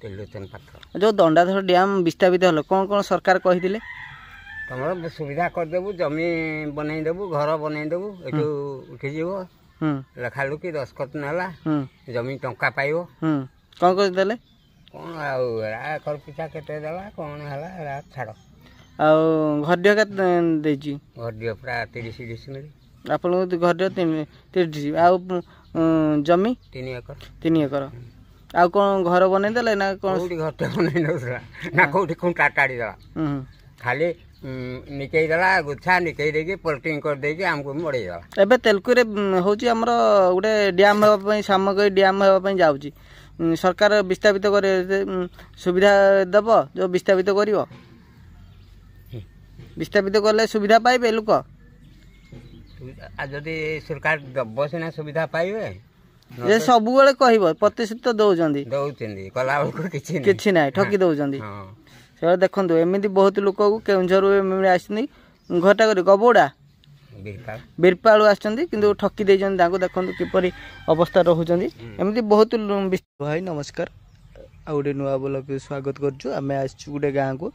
त्रिलोचन पात्र जो दंडाधर डैम विस्थापित हल कौन कौन सरकार कही तुम सुविधा करदेबु जमी बनईदेबु घर बनईदेबु एटू उठीज लेखा लुकी दस्खत नाला जमी टंका पाइब कौन करदे कौन आकर पिछा केते देला कौन है छाड़ घर के घर पूरा 30 डिसमिल आप घर 30 जमी 3 एकर आउ कौन घर बनईदे ना कौन घर बनई ना कौटी खुंटा टाड़ी देला खाली निकई देला गुच्छा निकई देकी पलटिंग कर देकी हमको मड़ई देला एबे तेलकुरे होची हमर गोटे डैम हेबा पई सामग्री डैम हेबा पई जाउची सरकार विस्थापित करे सुविधा दब जो विस्थापित करिवो विस्थापित करले सुविधा पाइबे लोक जदि सरकार दब सिना सुविधा पाइबे ये सब बेले कहबो प्रतिशत दउचंदी कला किछि नै ठकी दउचंदी से देखो एमती बहुत लोक को केउझर आसनी घरटा कर गबोड़ा बीरपालू आसछन्ती ठकी देछन्ती ताको देखो किपरि अवस्था रहउछन्ती एमती बहुत भाई नमस्कार आ गोटे नुआ ब्लॉग स्वागत करछु आमे आछू गोटे गाँ को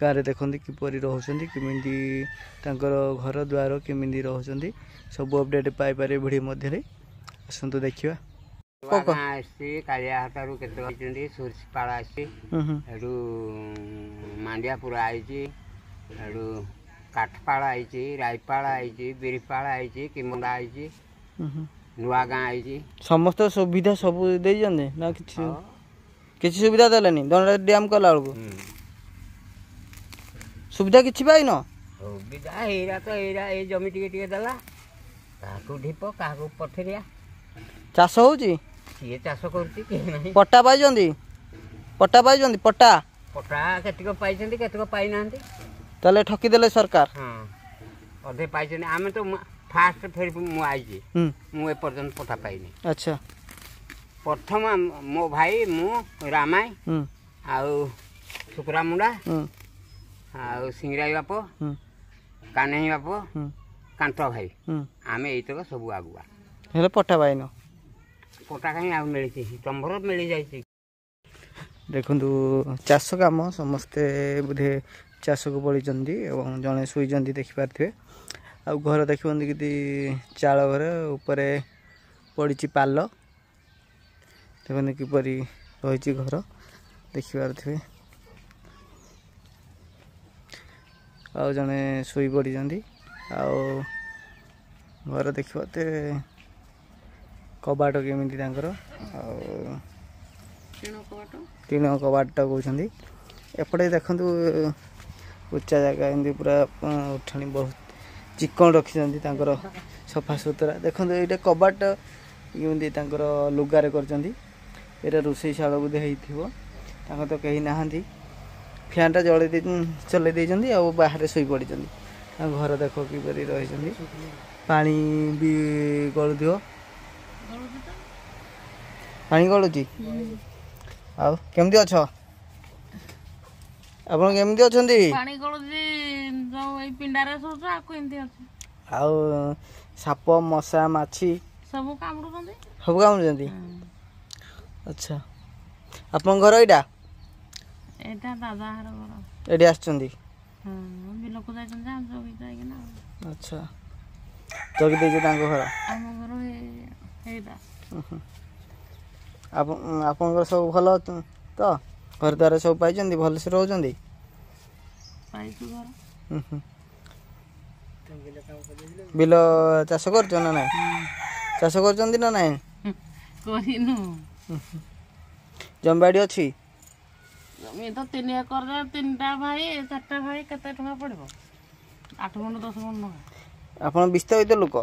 गाँव में देखते किपरि रहउछन्ती किमिंदी तांकर घर द्वार किमिंदी रहउछन्ती सब अपडेट पाई पारे भिडियो मध्ये आसंतु देखिबा कालियाहाटू के सुरसीपाड़ मांडियापुर आई काठपाड़ आई रायपाड़ आई बीरपाड़ आई किमुंडा आई नुआ गाँ आई समस्त सुविधा सब दे ना किसी सुविधा देलानी दंडा डैम कला बेलू सुविधा किसी पाइन सुविधा एरा तो एरा ए जमी टिके देला काकू ढीप काकू पथरिया चाष होची किए चाष कर पट्टा पाई पट्टा पाई पट्टा पट्टा केतक पाई केतक पाई ना ताले ठकी देले सरकार हाँ अधे पाई आम तो फास्ट फिर मुझे मुझे पर्यटन पट्टा पाइनी अच्छा प्रथम मो भाई मु रामाय आउ सुकुरा मुंडा आउ सिंगराई बाप कान्हई बाप कांत भाई आम यतक सब आगुआ हेले पट्टा पाइन पट्टा कहीं आ मिली तंभर मिल जाए देखु चाष कम समस्ते बोधे चाष को पड़ी जड़े शुई देखिपारे आ घर देखते कि चाल घर उपर पड़ी पाल देखते किपरि रही घर देखिपारे आ जड़े शुई पड़ी घर देखते कबाट केमी तीन कबाट कहते एपटे देखु उच्चा जगह एमती पूरा उठाणी बहुत चिकन रखी सफा सुतरा देखो ये कबाट एमती लुगारे कर रोषेशाला बोधे हो तो कहीं ना फैन टा जल चल बाहर शुई पड़ी घर देख किपरि रही पानी भी गलुथ पानी गलुची आउ केमती अछ आपण केमती अछंती पानी गलुची जो ए पिंडारे सोच आको एमती अछि आउ साप मशा माछी सब कामरुचंती सब कामरुचंती अच्छा आपण घर एटा एटा दादा हर घर एडी आछंती हां बिलो को जाइछन जा जोगी जाइके ना अच्छा जोगी देजे तांको घर हम घर एटा आपन सब भल तो घर द्वार सब पाई भल से रोचंदी बिल चाष कर ना चाष कर ना ना जमबाड़ी अच्छी जमी तो 3 एकर 3टा भाई 4टा भाई केते टका पड़बो 8 मन 10 मन आपन विस्थापित लोक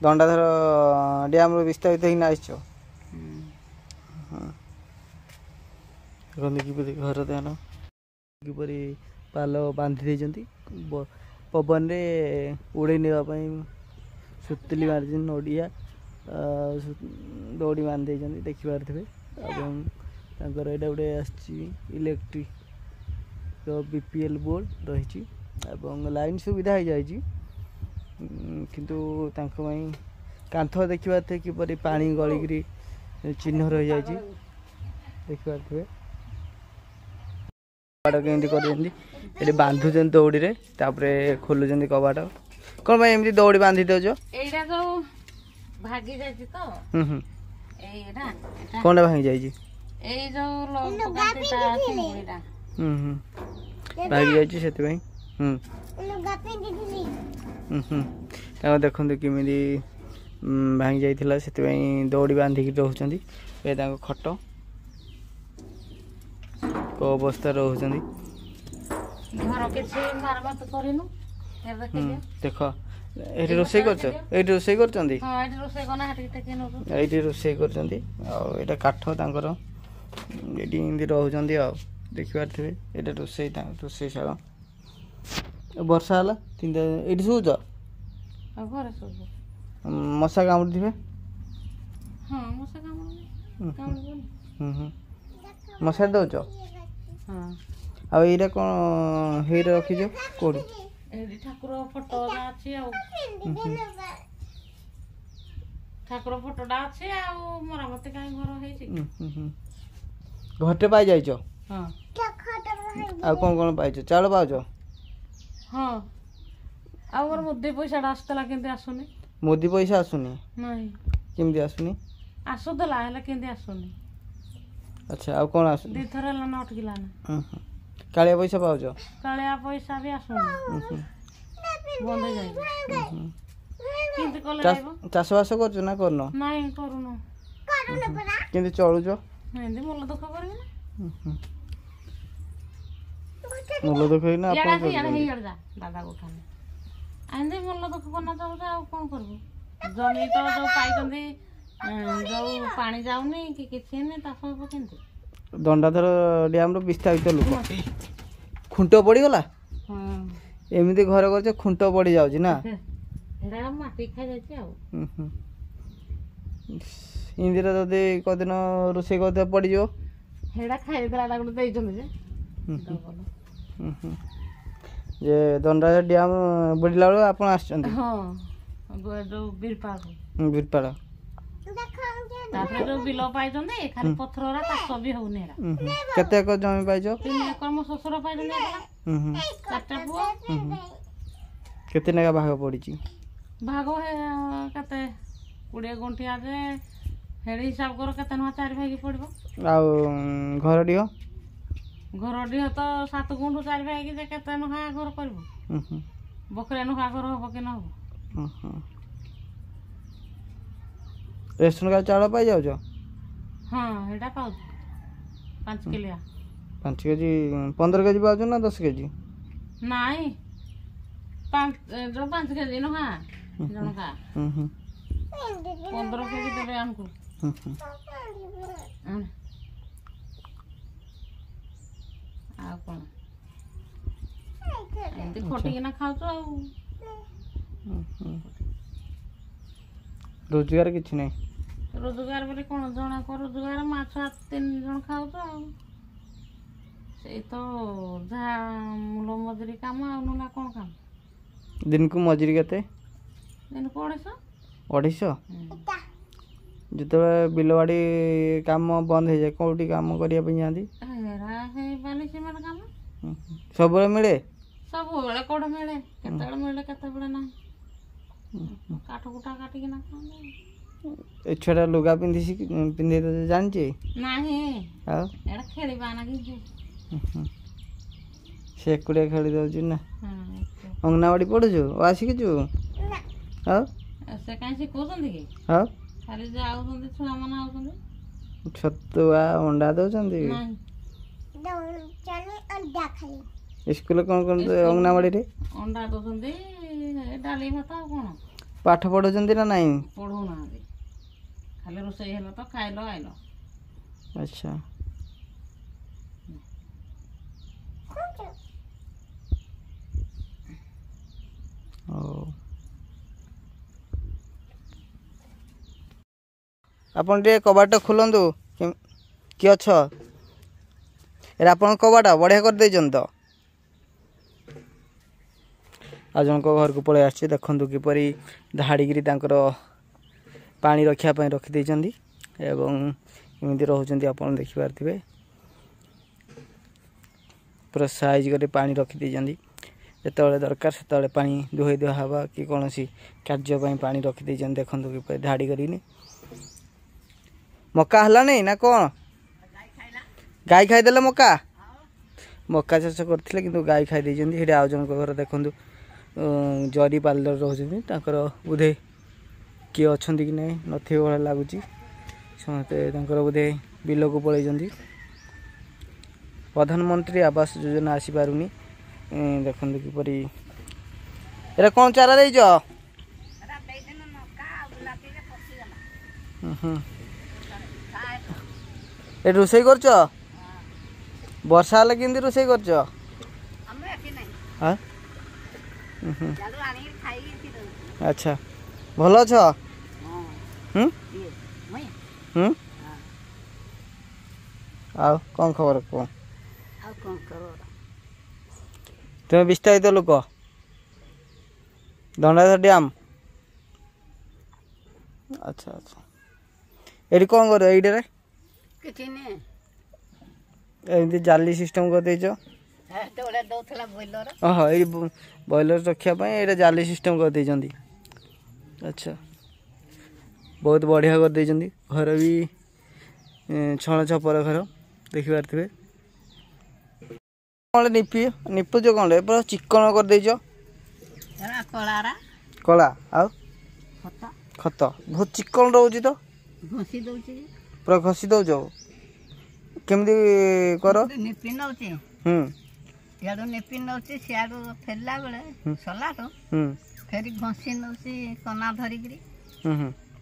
दंडाधर डैम विस्थापित ही ना घर ध्यान किपरि पाल बांधि दे पवन रे उड़े नापी सुतली मार्जिन नड़िया दौड़ी बांधि देखिपारे यहाँ गोटे इलेक्ट्रिक बीपीएल बोर्ड रही लाइन सुविधा हो जाए किंतु कांथ देखा थे किपरि पानी गलिकी चिन्ह रही जाए ଦେଖିପାରୁଥିବେ କବାଟ କେମିତି କରିଛନ୍ତି ଏଠି ବାନ୍ଧୁଛନ୍ତି ଦଉଡ଼ିରେ ତାପରେ ଖୋଲୁଛନ୍ତି କବାଟ। କ'ଣ ପାଇଁ ଏମିତି ଦଉଡ଼ି ବାନ୍ଧି ଦେଉଛ? ଏଇଟା ଯୋଉ ଭାଗି ଯାଇଛି ତ ଏଇଟା କ'ଣଟା ଭାଙ୍ଗି ଯାଇଛି? ଏଇ ଯୋଉ ଭାଗି ଯାଇଛି ସେଥିପାଇଁ। ତାଙ୍କ ଦେଖନ୍ତୁ କେମିତି ଭାଙ୍ଗି ଯାଇଥିଲା ସେଥିପାଇଁ ଦଉଡ଼ି ବାନ୍ଧିକି ରହୁଛନ୍ତି। ଏ ତାଙ୍କ ଖଟ କେଉଁ ଅବସ୍ଥାରେ ରହୁଛନ୍ତି ଘର କିଛି ମାରମତ କରିନୁ। ଦେଖ ଏଇଠି ରୋଷେଇ କରୁଛ? ଏଇଠି ରୋଷେଇ କରୁଛନ୍ତି? ଏଇଠି ରୋଷେଇ କରୁଛନ୍ତି। ଆଉ ଏଇଟା କାଠ ତାଙ୍କର ଏଇଠି ଏମିତି ରହୁଛନ୍ତି ଆଉ ଦେଖିପାରୁଥିବେ। ଏଇଟା ରୋଷେଇଶାଳ। ବର୍ଷା ହେଲା ଏଇଠି ଶୋଉଛ? ମଶା କାମୁଡ଼ିଥିବେ? ମଶାରୀ ଦେଉଛ? ଆଉ ଏଇଟା କ'ଣ ହେଇରେ ରଖିଛ? କୋଉଠି? ଠାକୁର ଫଟୋ ଅଛି ଆଉ ଠାକୁର ଫଟୋଟା ଅଛି ଆଉ ମରାମତି କାହିଁ ଘର ହେଇଛି। ଘରଟେ ପାଇ ଯାଇଛ? ଆଉ କ'ଣ କ'ଣ ପାଇଛ? ଚାଉଳ ପାଉଛ? ହଁ। ଆଉ ମୋର ମୋଦି ପଇସାଟା ଆସୁଥିଲା କେମିତି ଆସୁନି? ମୋଦି ପଇସା ଆସୁନି? ନାଇଁ। କେମିତି ଆସୁନି? ଆସୁଥିଲା ହେଲେ କେମିତି ଆସୁନି? ଆଚ୍ଛା ଆଉ କ'ଣ ଆସୁନି? 2 ଥର ହେଲା ନା ଅଟକିଲା ନା। କାଳିଆ ପଇସା ପାଉଛ? କାଳିଆ ପଇସା ବି ଆସୁନି, ବନ୍ଦ ହେଇଯାଇଛି। କେମିତି କଲେ ଚାଷବାସ କରୁଛ ନା କରୁନ? ନାଇଁ କରୁନୁ। କେମିତି ଚଳୁଛ? ଏମିତି ମୂଲ ଦୁଃଖ କରିବି ନା। ମୂଲ ଦୁଃଖ ହେଇନା ଆପଣ ଦାଦା ଉଠାନି ଏମିତି ମୂଲ ଦୁଃଖ କରନା ଚାହୁଁଛ ଆଉ କ'ଣ କରିବୁ? ଜମି ତ ଯୋଉ ପାଇଛନ୍ତି ଯୋଉ ପାଣି ଯାଉନି କି କିଛି ନାହିଁ ଚାଷ ହବ କେମିତି? ଦଣ୍ଡାଧର ଡ୍ୟାମର ବିସ୍ତାରିତ ଲୋକ ଖୁଣ୍ଟ ପଡ଼ିଗଲା ଏମିତି ଘର କରିଛ ଖୁଣ୍ଟ ପଡ଼ି ଯାଉଛି ନା? ମାଟି ଖାଇଯାଇଛି ଆଉ ଇନ୍ଦିରା ଯଦି କଦିନ ରୋଷେଇ କରିଦେବ ପଡ଼ିଯିବ। ସେଇଟା ଖାଇଦେଲା ଗୋଟେ ଦେଇଛନ୍ତି ଯେ ଦଣ୍ଡାଧର ଡ୍ୟାମ ବୁଡ଼ିଲା ବେଳକୁ ଆପଣ ଆସିଛନ୍ତି? ହଁ ଯୋଉ ବିରପାଳ ତାପରେ ଯୋଉ ବିଲ ପାଇଛନ୍ତି ଖାଲି ପଥର ଚାଷ ବି ହଉନି। କେତେ ଏକର ଜମି ପାଇଛ? 3 ଏକର ମୋ ଶ୍ୱଶୁର ପାଇଛନ୍ତି 4ଟା ପୁଅ। କେତେ ଲେଖା ଭାଗ ପଡ଼ିଛି? ଭାଗ କେତେ 20 ଗୁଣ୍ଠିଆ ଯେ ହେଡ଼ି ହିସାବ କର କେତେ ନୁଆ 4 ଭାଗି ପଡ଼ିବ। ଆଉ ଘର ଡିହ? ଘର ଡିହ ତ 7 ଗୁଣ୍ଠୁ 4 ଭାଗି ଯେ କେତେ ନୁଆ ଘର କରିବ? ବଖରେ ନୁଆ ଘର ହବ କି ନ ହବ? ରେସନ କାର୍ଡ ଚାଉଳ ପାଇ ଯାଉଛ? ହଁ ସେଇଟା ପାଉଛୁ 5 କିଲିଆ। 5 କେଜି 15 କେଜି ପାଉଛ ନା 10 କେଜି? ନାଇଁ 5 କେଜି ନୁହଁ ଜଣକା 15 କେଜି ଦେବେ ଆମକୁ। ଆଉ କ'ଣ ଏମିତି ଖଟିକିନା ଖାଉଛୁ ଆଉ ରୋଜଗାର କିଛି ନାହିଁ? ରୋଜଗାର ବୋଲି କ'ଣ ଜଣକ ରୋଜଗାର ମାଛ 3 ଜଣ ଖାଉଛୁ ଆଉ ସେଇ ତ ଯାହା ମୂଲ ମଜୁରୀ କାମ ଆଉ ନହେଲେ କ'ଣ କାମ। ଦିନକୁ ମଜୁରୀ କେତେ? ଦିନକୁ 250। 250? ଯେତେବେଳେ ବିଲବାଡ଼ି କାମ ବନ୍ଦ ହେଇଯାଏ କେଉଁଠି କାମ କରିବା ପାଇଁ ଯାଆନ୍ତି? ସେମାନେ କାମ ସବୁବେଳେ ମିଳେ? ସବୁବେଳେ କୋଉଠି ମିଳେ, କେତେବେଳେ ମିଳେ କେତେବେଳେ ନାହିଁ। କାଠ କୁଟା କାଟିକିନା ଏ ଛୁଆଟା ଲୁଗା ପିନ୍ଧେଇ ଜାଣିଛି? ନାହିଁ। ଆଉ ଏଇଟା ଖେଳିବା ନା କିଛି ସେ ଏକୁଟିଆ ଖେଳି ଦେଉଛି ନା। ଅଙ୍ଗନାବାଡ଼ି ପଢ଼ୁଛୁ ଆଉ ଶିଖିଛୁ? ଆଉ ସେ କାହିଁ ଶିଖଉଛନ୍ତି କି? ଆଉ ଖାଲି ଯାଉଛନ୍ତି ଛୁଆମାନେ ଆଉଛନ୍ତି। ଛତୁଆ ଅଣ୍ଡା ଦଉଛନ୍ତି? ସ୍କୁଲ କ'ଣ କ'ଣ ଅଙ୍ଗନାବାଡ଼ିରେ? ଅଣ୍ଡା ଦଉଛନ୍ତି, ଡାଲି ଭାତ ଆଉ କ'ଣ। ପାଠ ପଢ଼ୁଛନ୍ତି ନା ନାହିଁ? ପଢ଼ଉନାହାନ୍ତି, ଖାଲି ରୋଷେଇ ହେଲା ତ ଖାଇଲ ଆଇଲ। ଆଚ୍ଛା ହଉ। ଆପଣ ଟିକେ କବାଟ ଖୋଲନ୍ତୁ। କିଏ ଅଛ? ଏଇଟା ଆପଣଙ୍କ କବାଟ ବଢ଼ିଆ କରିଦେଇଛନ୍ତି ତ। ଆଉ ଜଣଙ୍କ ଘରକୁ ପଳେଇ ଆସିଛି। ଦେଖନ୍ତୁ କିପରି ଧାଡ଼ିକିରି ତାଙ୍କର ପାଣି ରଖିବା ପାଇଁ ରଖିଦେଇଛନ୍ତି ଏବଂ एमती रोचंती आपन देखि पारथिबे पूरा साइज कर पानी रखी देजंदी जेतबेले दरकार सेतबेले पानी दुहे दुहा हवा कि कोनोसी कार्य पई पानी रखी देजंदी देखंतु कि ढाडी करिनी मक्का हला नहीं ना कोन गाय खाई देला मक्का मक्का चाष करथिले किंतु गाय खाई देजंदी हेडे आउ जन को घर देखंतु जरी पार्लर रोचंती ताकर बुधे किए अछंती कि नहीं नथिबे भला लागुची समते ताकर बुधे बिल को पळैजंती प्रधानमंत्री आवास योजना आसी पारुनी देखंतु किपरि एरा कोन चारा देइजो ए रोसई करछ वर्षा हला केंदी रोसई करछ हां अच्छा भलो छ आ कौन खबर को तुम्हें विस्तारित लोक दंडाधर डैम अच्छा अच्छा ये कौन कर एमती जाली सिस्टम कर देछ हाँ ये बॉयलर रखापी ये जाली सिस्टम कर देछंती अच्छा बहुत बढ़िया कर देछंती घर भी छण छपर घर देखि पारथिबे कौन निपी निपुज कौन पूरा चिकन कर देछ कला आ खत बहुत चिकन रोची तो घसी दउची पूरा घसी दउछ केमती कर याडू नेपी नउची सियाडू फेरला बेले सलाटो फेरी घसी नउची कना धरिकरी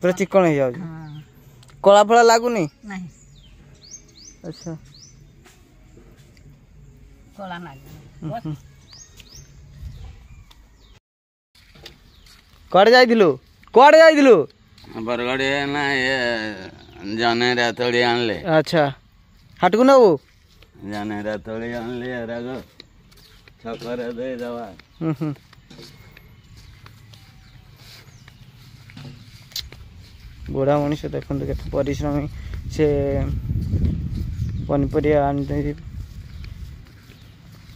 पूरा चिकन हो जाउछ कला फला लागुनी नहीं अच्छा कला नाही कुआडे जाइथिलु बरगड़ ना ये जाने रातोड़ी आनले अच्छा हाट को नबू जाने रातोड़ी आनले राग छकरे दे दवा बुढ़ा मनीष देखते के परिश्रमी से पनीपरिया आनी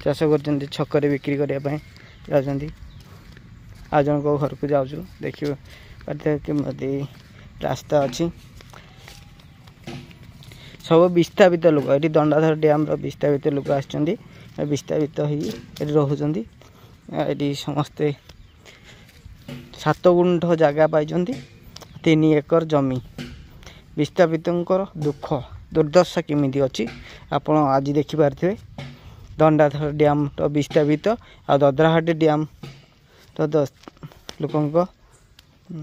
चाष कर छक बिक्री करने जाऊँच आज जन को घर को जाऊँ देखिए कि रास्ता अच्छी सब विस्थापित लोक ये दंडाधर डैम विस्थापित लोक आस्थापित हो रोचंती ये समस्ते 7 गुंठ जगह पाई 3 एकर जमी विस्थापित दुख दुर्दशा केमिति अच्छी आपण आज देखिपारे दंडाधर डैम तो विस्थापित आ ददराहाटी डैम तो लोक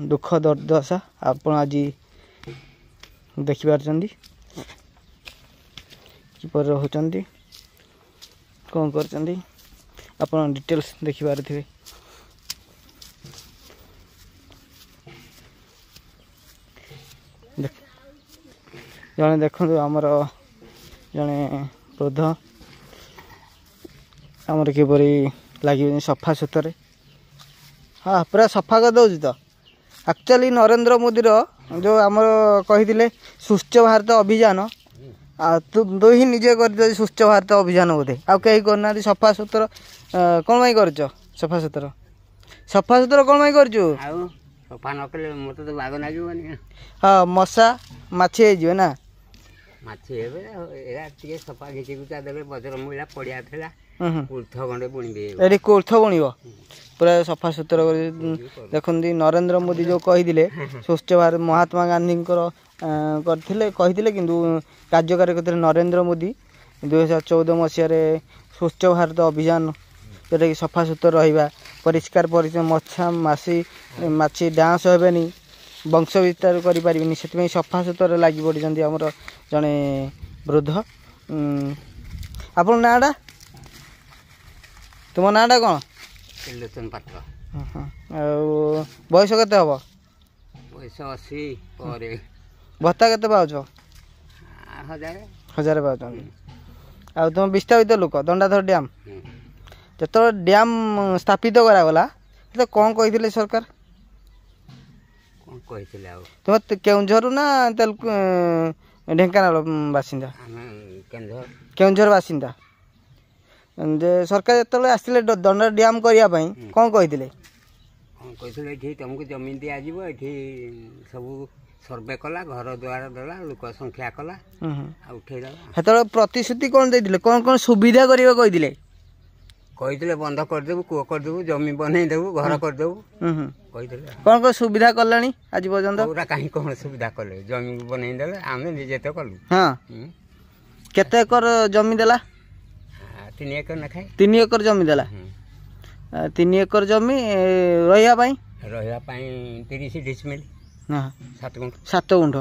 दुख दुर्दशा आपण आज देखिपारे किपर रोचंती कौन कर आपण डिटेल्स देखिपारे जने देखो आमर जने वृद्ध आमर किपरि लगे सफा सुतरे हाँ पूरा सफा कर दौर तो एक्चुअली नरेंद्र मोदी जो आमर कही स्वच्छ भारत अभियान तू ही निजे कर स्वच्छ भारत अभियान बोधे आउ कहीं करना सफा सुतर कौन कर सफा सुतर कौन कर सफा न कले मत तो बाग ना हाँ मशा माछी हो ना माछी हे सफा घिची गुचा देवे बजर मुला पड़िया था कोर्थ खंडे बुणबे ये कोर्थ बुणब पूरा सफा सुतर देखते नरेंद्र मोदी जो कही स्वच्छ भारत महात्मा गांधी करते किंतु कार्यकारी करते नरेंद्र मोदी 2014 मसीह स्वच्छ भारत अभियान जोटा कि सफा सुतर रहा परिष्कार परिचय मछा माछी डांस हेनी वंश विस्तार करें से सफा सुतर लगी पड़ी आमर जड़े वृद्ध आप नाटा तुम नाटा कौन त्रिलोचन पात्र बयस के हम बयस 80 पर भत्ता के पाच 1000 पाँच आ तुम विस्थापित लोक दंडाधर डैम जो डैम स्थापित करागला तो कौन कही सरकार कौन कही तुम केउझर ना ढेंकानाल बासिंदा केउंझर बासिंदा जे सरकार जो आसते दंड डैम करने कौन कहते तुमको जमीन दि सब सर्वे कला घर द्वार देला लोक संख्या कला उठे सेत प्रतिश्रुति कौन देते कौन कौन सुविधा करेंगे कहते कहते बंद करदेबू कूह करदेबू जमी बनईदेबू घर करदेबू कहते कौन कौन सुविधा कलानी आज पर्यंत पूरा कहीं कौन सुविधा कले जमी बनईदेले आम निजे तो कलु हाँ केते एकर जमी देला 3 एकर नखाए 3 एकर जमी देला 3 एकर जमी रहिया 30 डिसमिल 7 गुंठ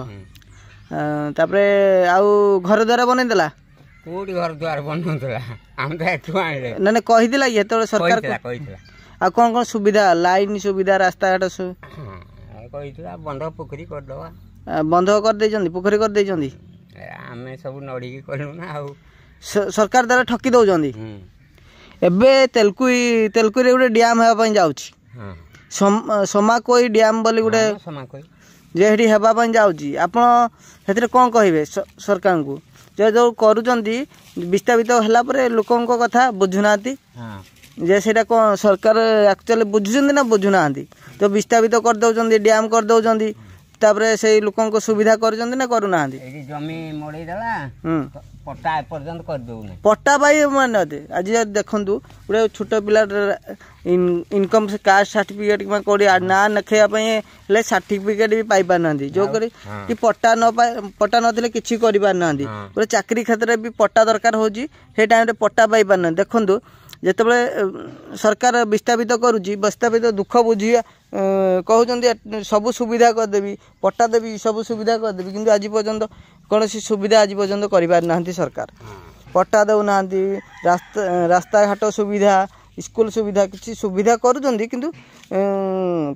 तापरे आउ घर द्वार बनई देला कोडी घर द्वार बनौला हम तो एठू आइले ना कहिदिला ये तो सरकार कहिदिला आ कौन कौन सुविधा लाइन सुविधा रास्ता घाट कहिदिला बंध पोखरी कर दवा बंध कर देजंदी पोखरी कर देजंदी आमे सब नड़ी के कहलु ना आ सरकार द्वारा ठकी दउजंदी एबे तेलकुई रे गुटे डैम हेबा पई जाउची समाकोई डैम बोली गुटे समाकोई जे हेडी हेबा पई जाउची आपण हेतरे कोन कहिबे सरकार को जो करुचंदी विस्थापित होला परे लोकंक कथा बुझुनाती जे सेटा कोन सरकार एक्चुअली बुझुचंदी ना बुझुनाती तो विस्थापित कर दउचंदी डैम कर दउचंदी तापरे से लोकंक सुविधा करुचंदी ना करूनाती एडी जमी मोड़ी देला पट्टा पर्यंत कर दउने पट्टा पाई मानते आज देखंतु गोटे छोट पिला इनकम से कास्ट सर्टिफिकेट कि कोडी ना नखेया पई ले सर्टिफिकेट भी पाई पार नांदी जो करी कि पट्टा न थिले किछि करि पार नांदी गोटे चाकरी क्षेत्र भी पट्टा दरकार होजी हे टाइम रे पट्टा पाई पार ना देखंतु जेतबे सरकार विस्थापित करूची विस्थापित दुख बुझिया कहउचंदी सब सुविधा कर देबी पट्टा देबी सब सुविधा कर देबी किंतु आज पर्यंत कौन सुविधा आज पर्यंत कर सरकार पट्टा दे ना रास्ता घाट सुविधा स्कूल सुविधा किसी सुविधा करुँच किंतु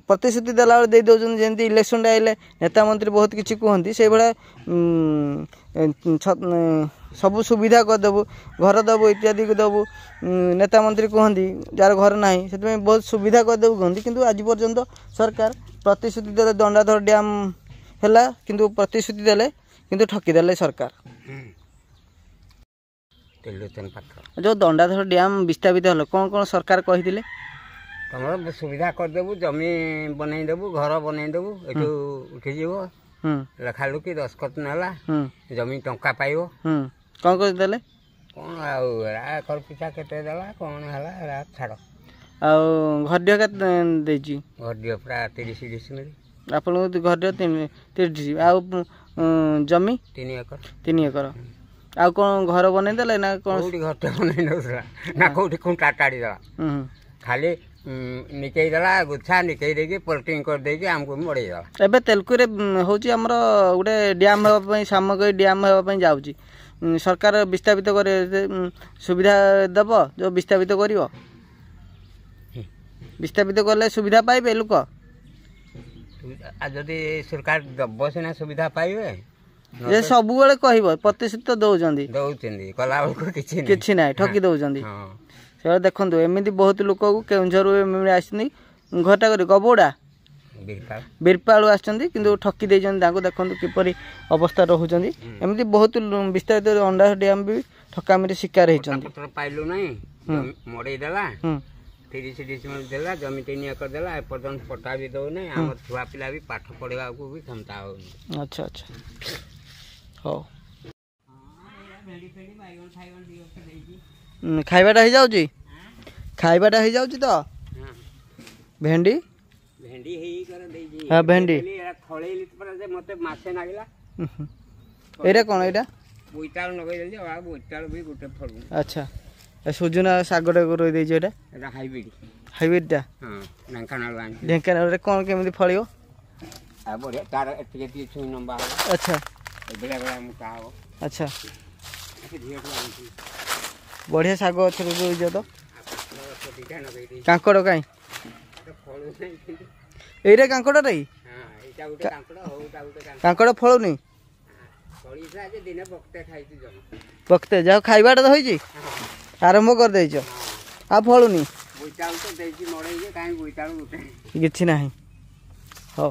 प्रतिश्रुति देला दे दौरान जमी इलेक्शन आइले नेता मंत्री बहुत किसी कहती से भाया सब सुविधा करदेबू घर देबू इत्यादि देबू नेता मंत्री कहती जार घर ना से बहुत सुविधा करदेबू कहती किंतु आज पर्यंत सरकार प्रतिश्रुति देले दंडाधर डैम है किंतु प्रतिश्रुति देले किंतु ठकीदेले सरकार जो दंडाधर डैम विस्थापित हल कौन कौन सरकार कही तुम सुविधा करदेबू जमी बनईदेबू घर बनईदेबू एठू उठीजीव लेखालुकी दस्खत नाला जमी टंका पाइब कौन कर देले कौन आखर पिछा केते देला कौन है छाड़ घरडिया के घरडिया पूरा 30 डिसमिल आप घर 30 आउ जमी 3 एकर आ कौन घर बने देले ना कौन घर बने ना कौटी खूंटा टाड़ी देला खाली निकई देला गुच्छा निकई देके पलटिंग कर देके हमको मड़े देला एबे तेलकुरे होची हमर गुटे डैम हेबा पई सामग्री डैम हेबा पई जाउची सरकार विस्थापित करे सुविधा दब जो विस्थापित करिवो विस्थापित करले सुविधा पाइबे लोक जदि सरकार दब सिना सुविधा पाइबे ये सब बेले कहब प्रतिश्रुति दौरान कला किसी ना ठकी दौरान से देखो एमती बहुत लोक केउझर आसती घरटा कर गबोड़ा बीरपालू आसती ठकी देखो किपरि अवस्था रोचंदी एमती बहुत विस्तारित अंडा डैम भी ठकामी शिकार होती पाइलु ना मड़े देला 30 डिसमिल देला जमी 3 एकर देला एपर्यंत पट्टा भी दौने आम छुआ पिला भी पाठ पढ़ा को भी क्षमता हो। अच्छा अच्छा हो खाइबाटा हो जाउची खाइबाटा हो जाउची तो भेंडी भेंडी हेई कर देई जी हां भेंडी खळेली पर जे मते मासे नागिला एरा कोन एटा बोइताल नगै देली आ बोइताल भी गुटे फल। अच्छा सुजुना सागटा को रोई देछ एटा एटा हाइब्रिड टा हां ढेंकानाल रे कोन केमिति फळियो आ बढ़िया तार एति छुई नंबा। अच्छा बेला बेला मुका हो। अच्छा बढ़िया साग अच्छे रोई तो कांकड़ कहीं एरे कांकड़ रही कांकड़ फल नहीं बक्ते जाओ खाइबाटा तो होई आरंभ कर देछ आ फलुनी किछि नाही हो।